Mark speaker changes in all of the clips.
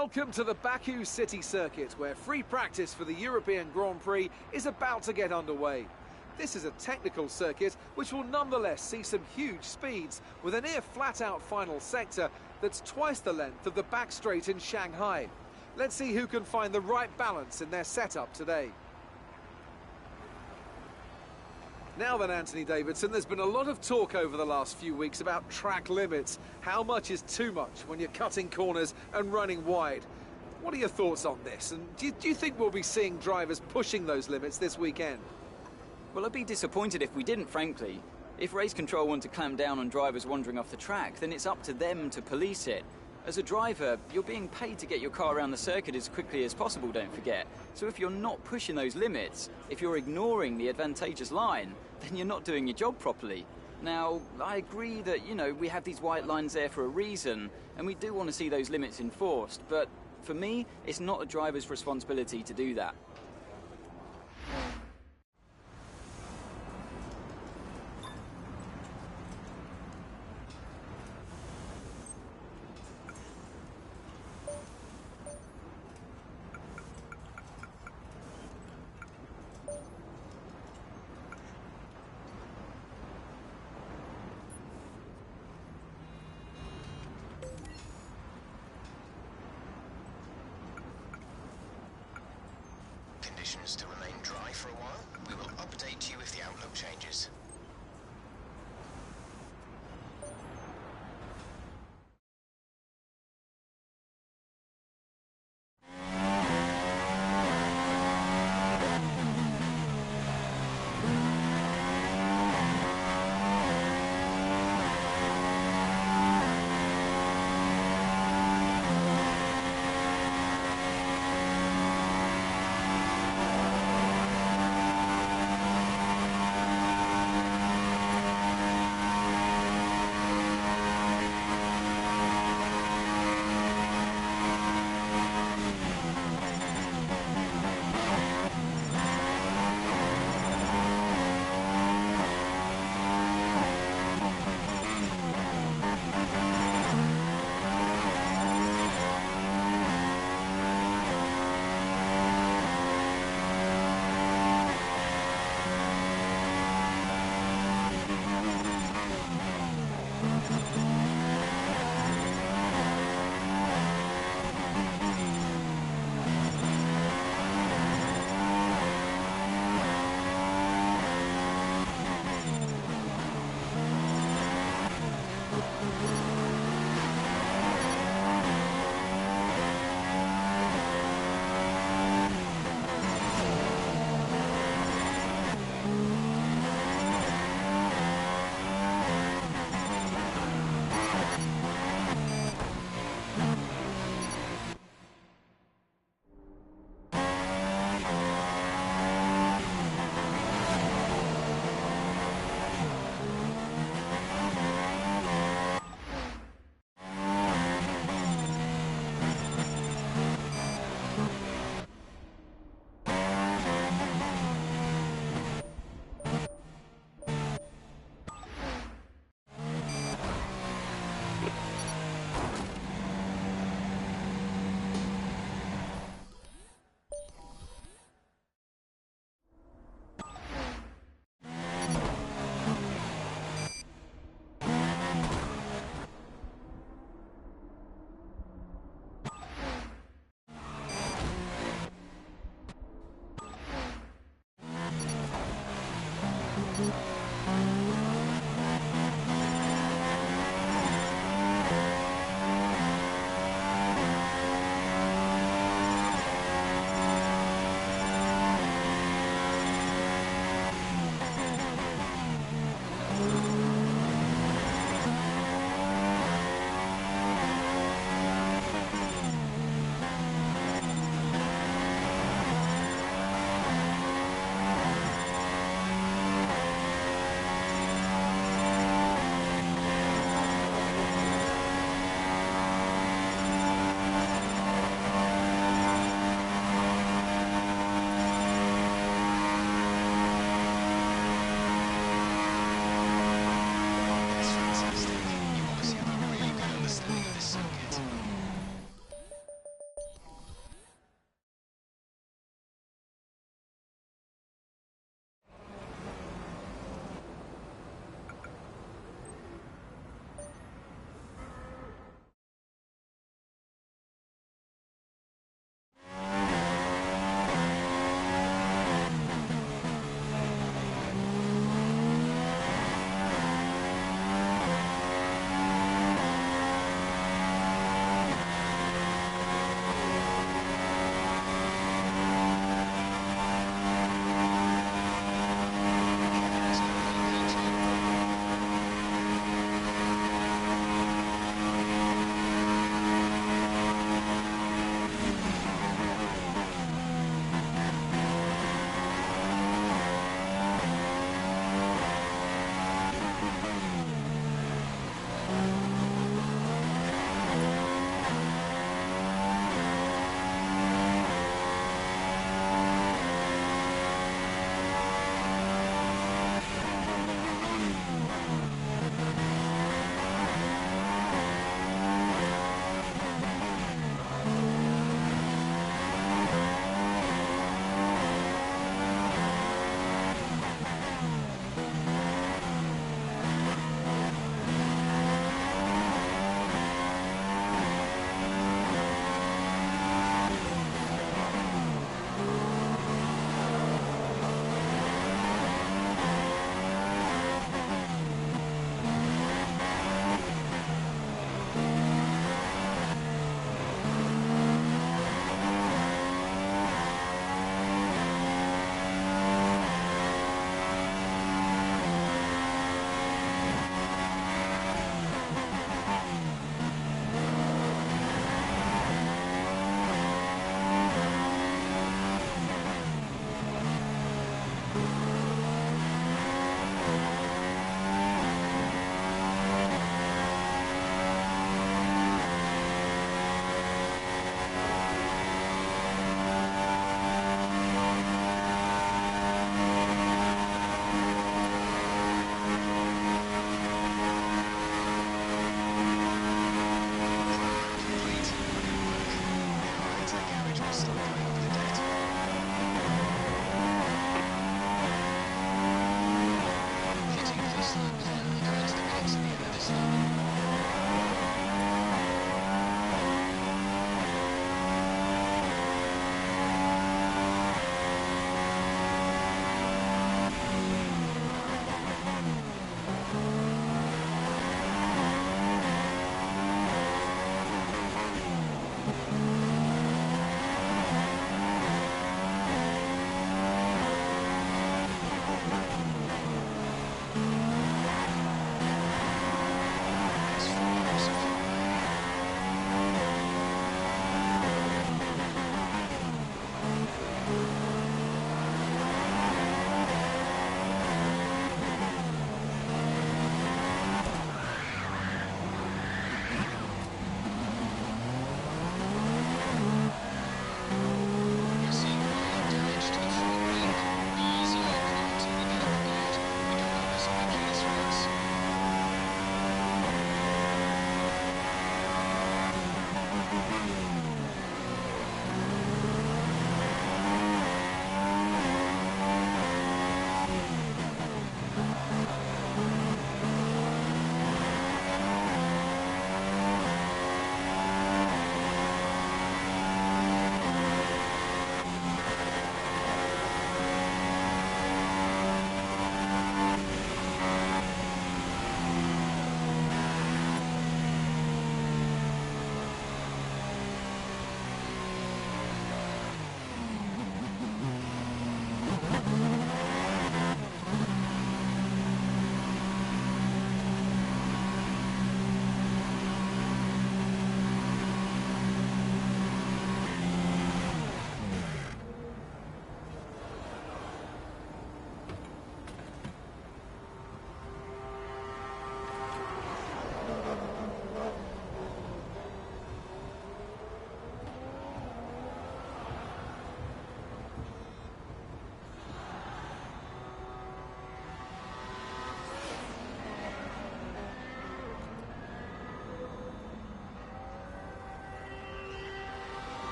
Speaker 1: Welcome to the Baku City Circuit, where free practice for the European Grand Prix is about to get underway. This is a technical circuit which will nonetheless see some huge speeds, with a near flat-out final sector that's twice the length of the back straight in Shanghai. Let's see who can find the right balance in their setup today. Now then, Anthony Davidson, there's been a lot of talk over the last few weeks about track limits. How much is too much when you're cutting corners and running wide? What are your thoughts on this? And do you think we'll be seeing drivers pushing those limits this weekend?
Speaker 2: Well, I'd be disappointed if we didn't, frankly. If race control want to clamp down on drivers wandering off the track, then it's up to them to police it. As a driver, you're being paid to get your car around the circuit as quickly as possible, don't forget. So if you're not pushing those limits, if you're ignoring the advantageous line, then you're not doing your job properly. Now, I agree that, we have these white lines there for a reason, and we do want to see those limits enforced, but for me, it's not a driver's responsibility to do that.
Speaker 3: Conditions to remain dry for a while. We will update you if the outlook changes.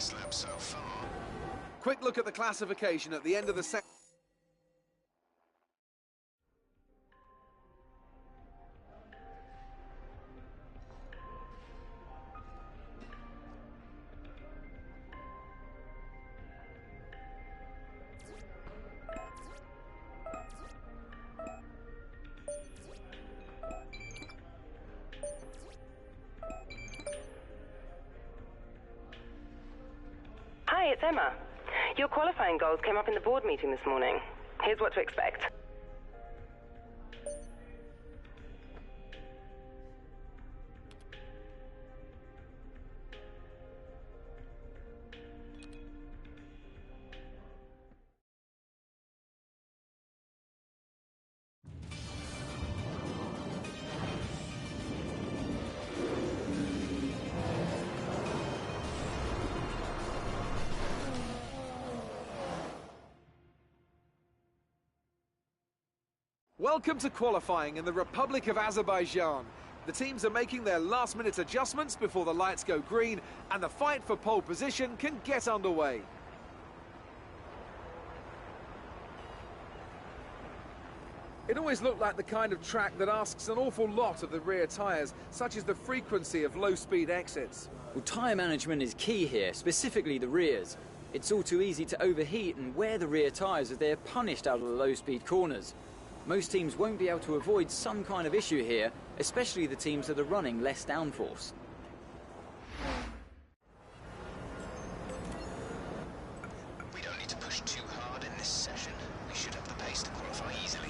Speaker 3: best lap so far.
Speaker 1: Quick look at the classification at the end of the second.
Speaker 4: Hi, it's Emma. Your qualifying goals came up in the board meeting this morning. Here's what to expect.
Speaker 1: Welcome to qualifying in the Republic of Azerbaijan. The teams are making their last-minute adjustments before the lights go green, and the fight for pole position can get underway. It always looked like the kind of track that asks an awful lot of the rear tyres, such as the frequency of low-speed exits.
Speaker 2: Well, tyre management is key here, specifically the rears. It's all too easy to overheat and wear the rear tyres as they're punished out of the low-speed corners. Most teams won't be able to avoid some kind of issue here, especially the teams that are running less downforce.
Speaker 3: We don't need to push too hard in this session. We should have the pace to qualify easily.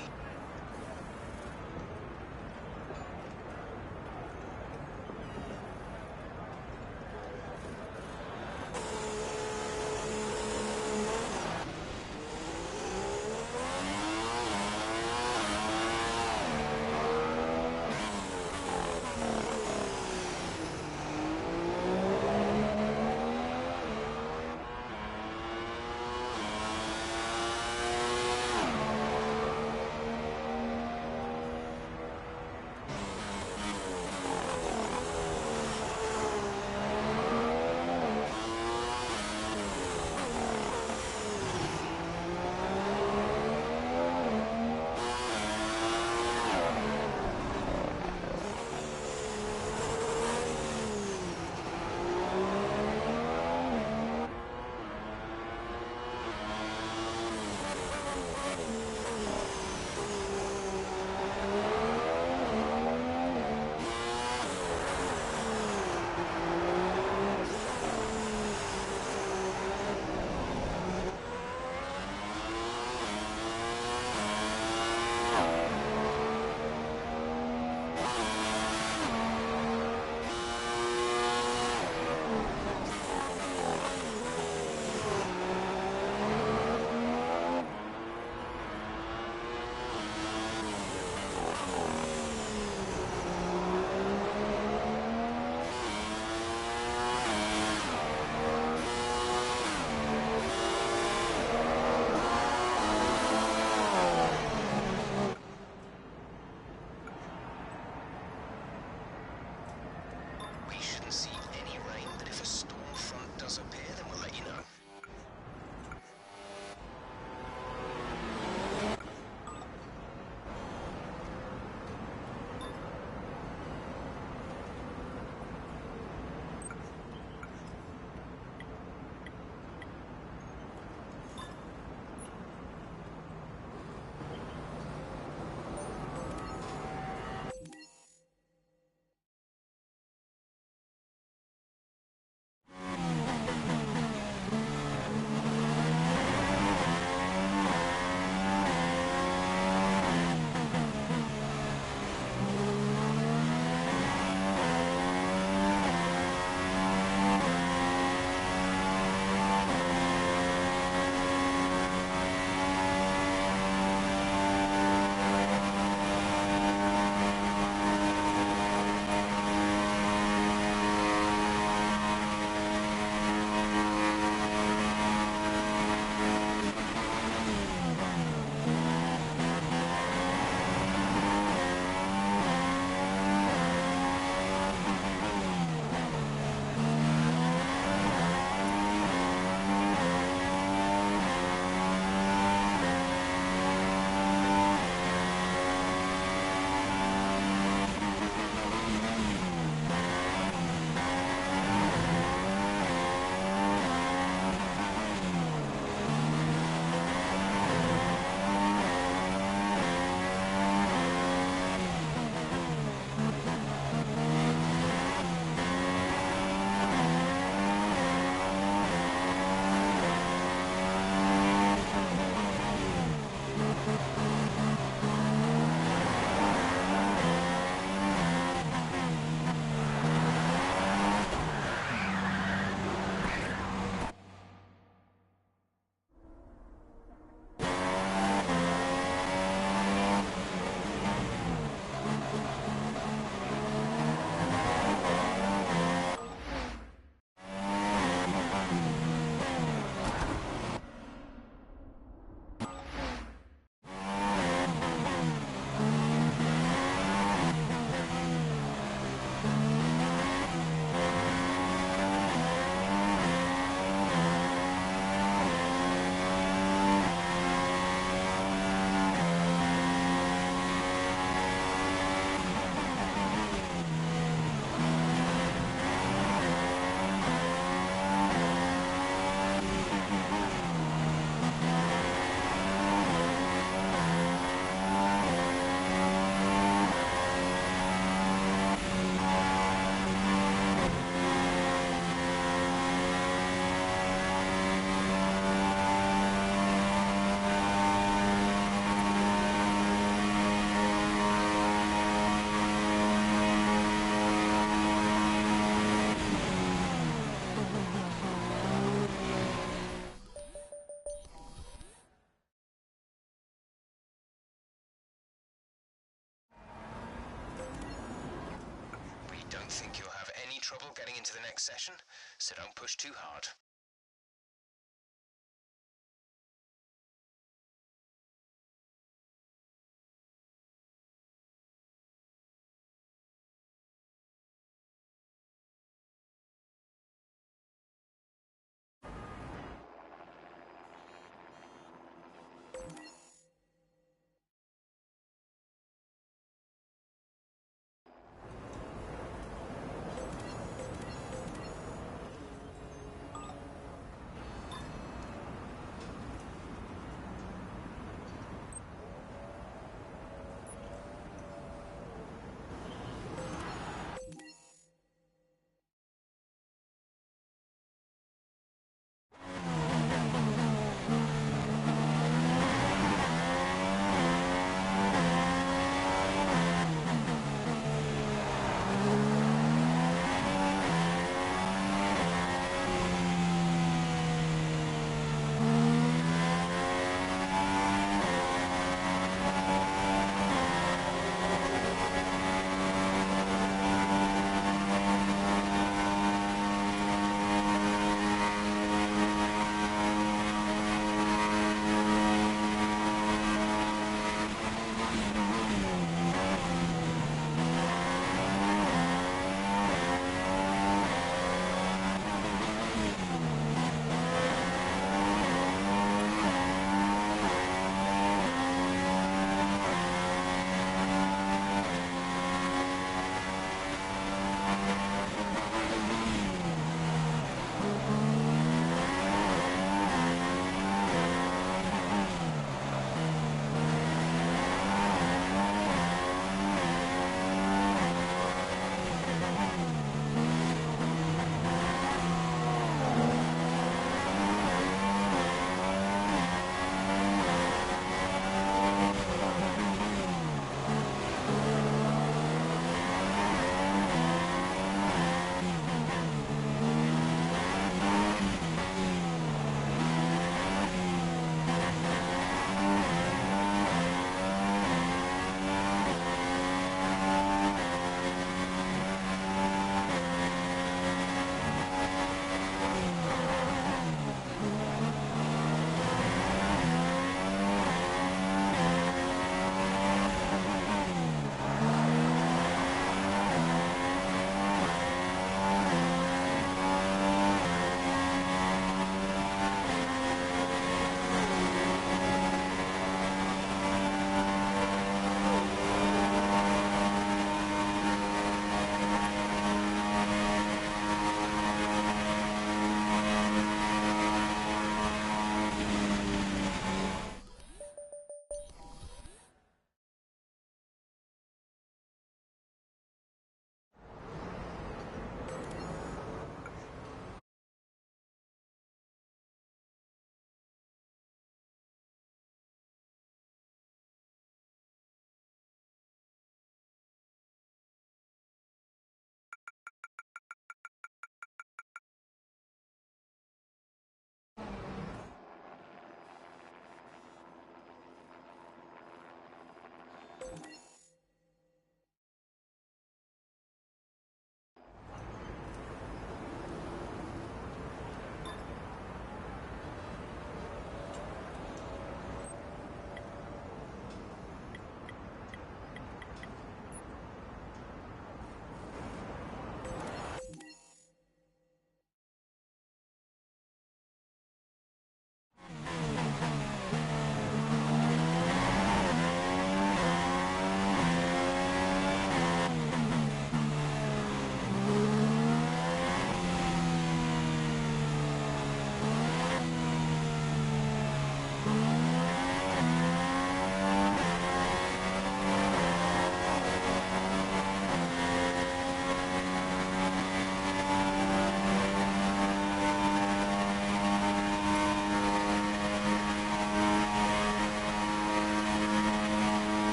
Speaker 3: think you'll have any trouble getting into the next session, so don't push too hard.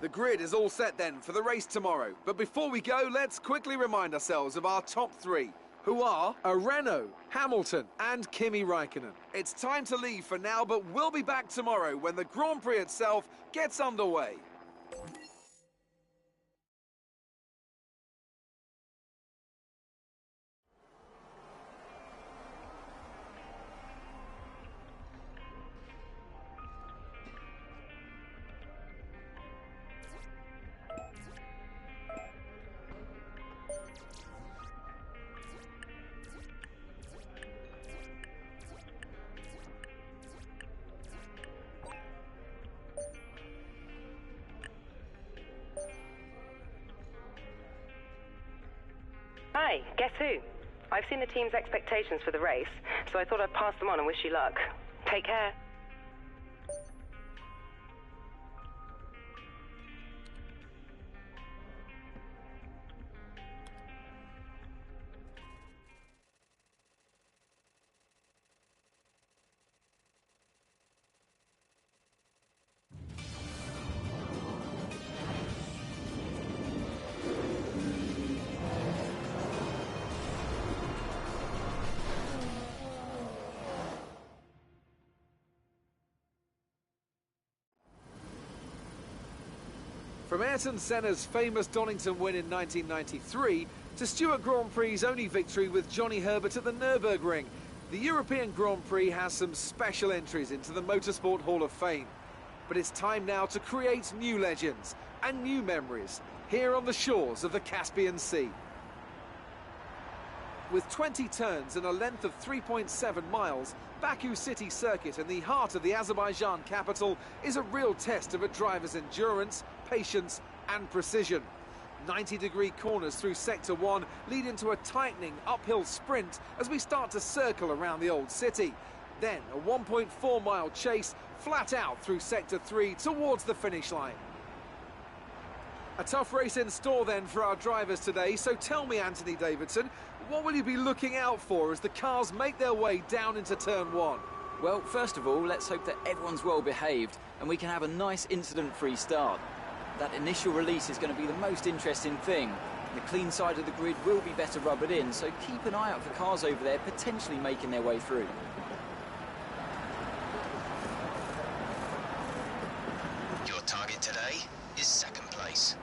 Speaker 1: The grid is all set then for the race tomorrow. But before we go, let's quickly remind ourselves of our top three, who are Renault, Hamilton and Kimi Räikkönen. It's time to leave for now, but we'll be back tomorrow when the Grand Prix itself gets underway.
Speaker 4: Hi, guess who? I've seen the team's expectations for the race, so I thought I'd pass them on and wish you luck. Take care.
Speaker 1: From Ayrton Senna's famous Donington win in 1993 to Stuart Grand Prix's only victory with Johnny Herbert at the Nürburgring, the European Grand Prix has some special entries into the Motorsport Hall of Fame. But it's time now to create new legends and new memories here on the shores of the Caspian Sea. With 20 turns and a length of 3.7 miles, Baku City Circuit in the heart of the Azerbaijan capital is a real test of a driver's endurance, patience and precision. 90-degree corners through Sector 1 lead into a tightening uphill sprint as we start to circle around the old city. Then a 1.4-mile chase flat out through Sector 3 towards the finish line. A tough race in store then for our drivers today, so tell me, Anthony Davidson, what will you be looking out for as the cars make their way down into Turn 1?
Speaker 2: Well, first of all, let's hope that everyone's well behaved and we can have a nice incident-free start. That initial release is going to be the most interesting thing. The clean side of the grid will be better rubbered in, so keep an eye out for cars over there potentially making their way through.
Speaker 3: Your target today is second place.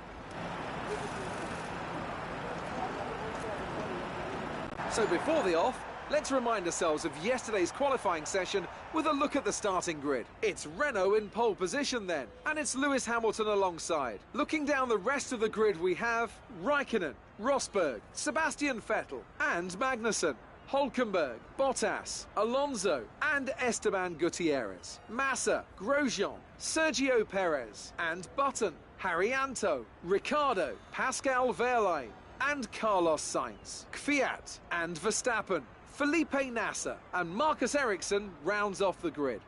Speaker 1: So before the off, let's remind ourselves of yesterday's qualifying session with a look at the starting grid. It's Renault in pole position then, and it's Lewis Hamilton alongside. Looking down the rest of the grid we have Räikkönen, Rosberg, Sebastian Vettel and Magnussen, Hülkenberg, Bottas, Alonso and Esteban Gutierrez, Massa, Grosjean, Sergio Perez and Button, Haryanto, Ricciardo, Pascal Wehrlein and Carlos Sainz, Kvyat and Verstappen, Felipe Nasser and Marcus Ericsson rounds off the grid.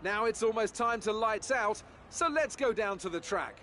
Speaker 1: Now it's almost time to lights out, so let's go down to the track.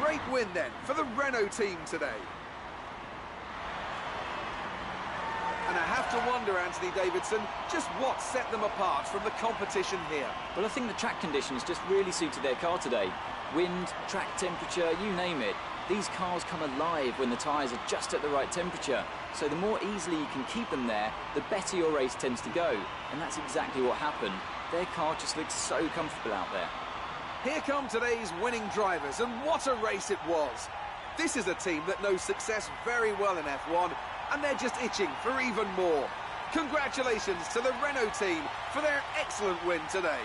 Speaker 1: great win then for the Renault team today. And I have to wonder, Anthony Davidson, just what set them apart from the competition here.
Speaker 2: Well, I think the track conditions just really suited their car today. Wind, track temperature, you name it. These cars come alive when the tyres are just at the right temperature. So the more easily you can keep them there, the better your race tends to go. And that's exactly what happened. Their car just looks so comfortable out there.
Speaker 1: Here come today's winning drivers, and what a race it was. This is a team that knows success very well in F1, and they're just itching for even more. Congratulations to the Renault team for their excellent win today.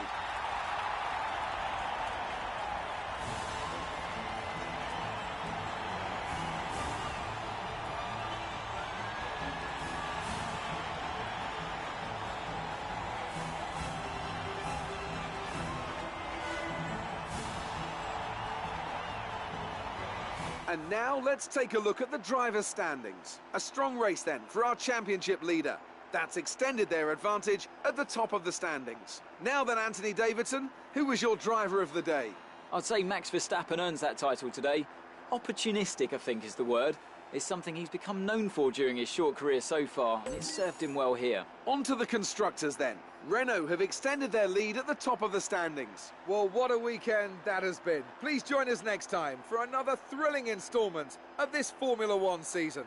Speaker 1: And now let's take a look at the driver's standings. A strong race then for our championship leader. That's extended their advantage at the top of the standings. Now then, Anthony Davidson, who was your driver of the day?
Speaker 2: I'd say Max Verstappen earns that title today. Opportunistic, I think is the word. It's something he's become known for during his short career so far, and it's served him well here.
Speaker 1: On to the constructors then. Renault have extended their lead at the top of the standings. Well, what a weekend that has been. Please join us next time for another thrilling instalment of this Formula One season.